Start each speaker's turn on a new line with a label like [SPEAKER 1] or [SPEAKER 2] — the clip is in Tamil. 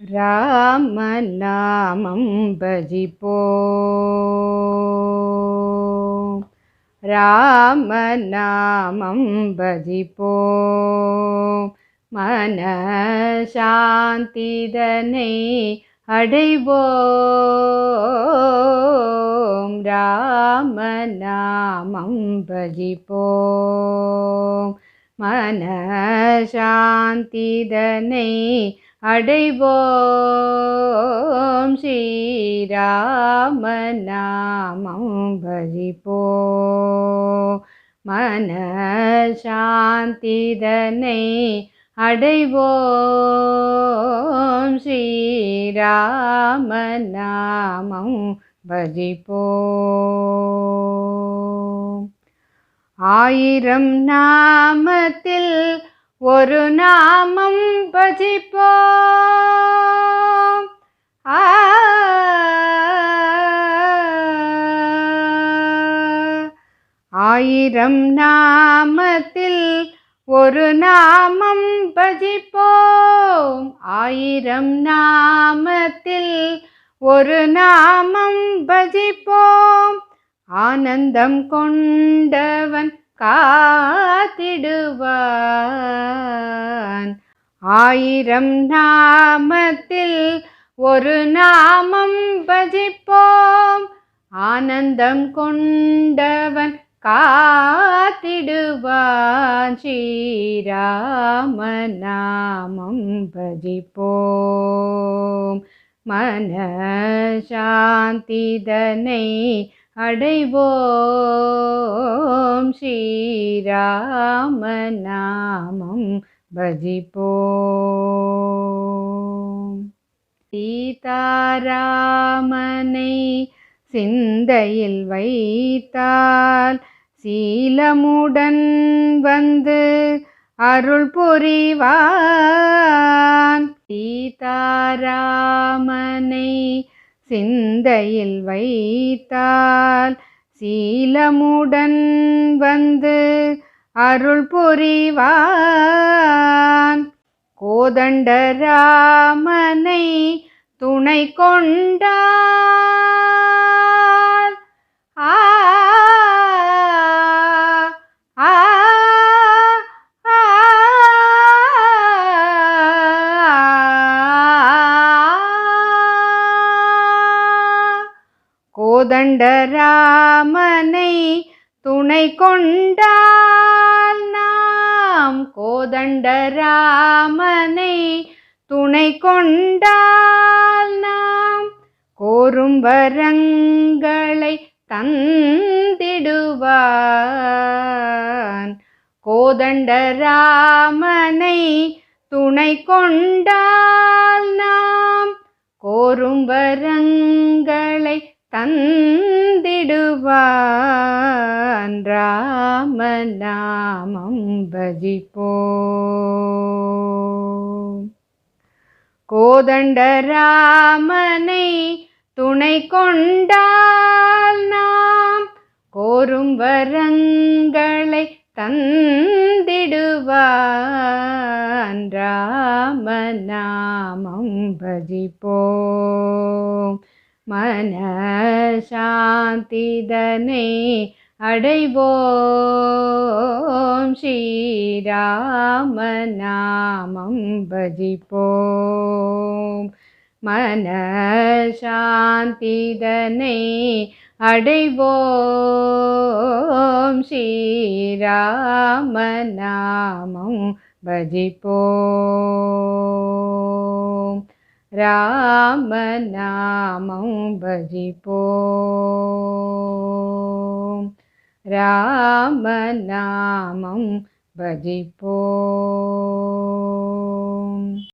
[SPEAKER 1] ராமநாமம் பஜிப்போம். ராமநாமம் பஜிப்போம். மனசாந்திதனை அடைவோம். ராமநாமம் பஜிப்போம். மனசாந்திதனை அடைவோம். ஸ்ரீராமநாமம் பஜிப்போம். மனசாந்திதனை அடைவோம். ஸ்ரீராமநாமம் பஜிப்போம். ஆயிரம் நாமத்தில் ஒரு நாமம் பஜிப்போம். ஆயிரம் நாமத்தில் ஒரு நாமம் பஜிப்போம். ஆயிரம் நாமத்தில் ஒரு நாமம் பஜிப்போம். ஆனந்தம் கொண்டவன் காத்திடுவான். ஆயிரம் நாமத்தில் ஒரு நாமம் பஜிப்போம். ஆனந்தம் கொண்டவன் காத்திடுவான். ஸ்ரீராமநாமம் பஜிப்போம். மனசாந்திதனை அடைவோம். ஸ்ரீராமநாமம் பஜிப்போம். சீதாராமனை சிந்தையில் வைத்தால் சீலமுடன் வந்து அருள் புரிவான். சீதாராமனை சிந்தையில் வைத்தால் சீலமுடன் வந்து அருள் புரிவான். கோதண்டராமனை துணை கொண்டால் கோதண்டராமனை துணை கொண்டால் நாம் கோதண்டராமனை துணை கொண்டால் நாம் கோரும் வரங்களை தந்திடுவான். கோதண்டராமனை துணை கொண்டால் நாம் கோரும் வரங்களை தந்திடுவான். ராமநாமம் பஜிப்போம். கோதண்டராமனை துணை கொண்டால் நாம் கோரும் வரங்களை தந்திடுவான். ராமநாமம் பஜிப்போம். மனசாந்திதனை அடைவோம். ஸ்ரீராமநாமம் பஜிப்போம். மனசாந்திதனை அடைவோம். ஸ்ரீராமநாமம் பஜிப்போம். ராமநாமம் பஜிப்போம். ராமநாமம் பஜிப்போம்.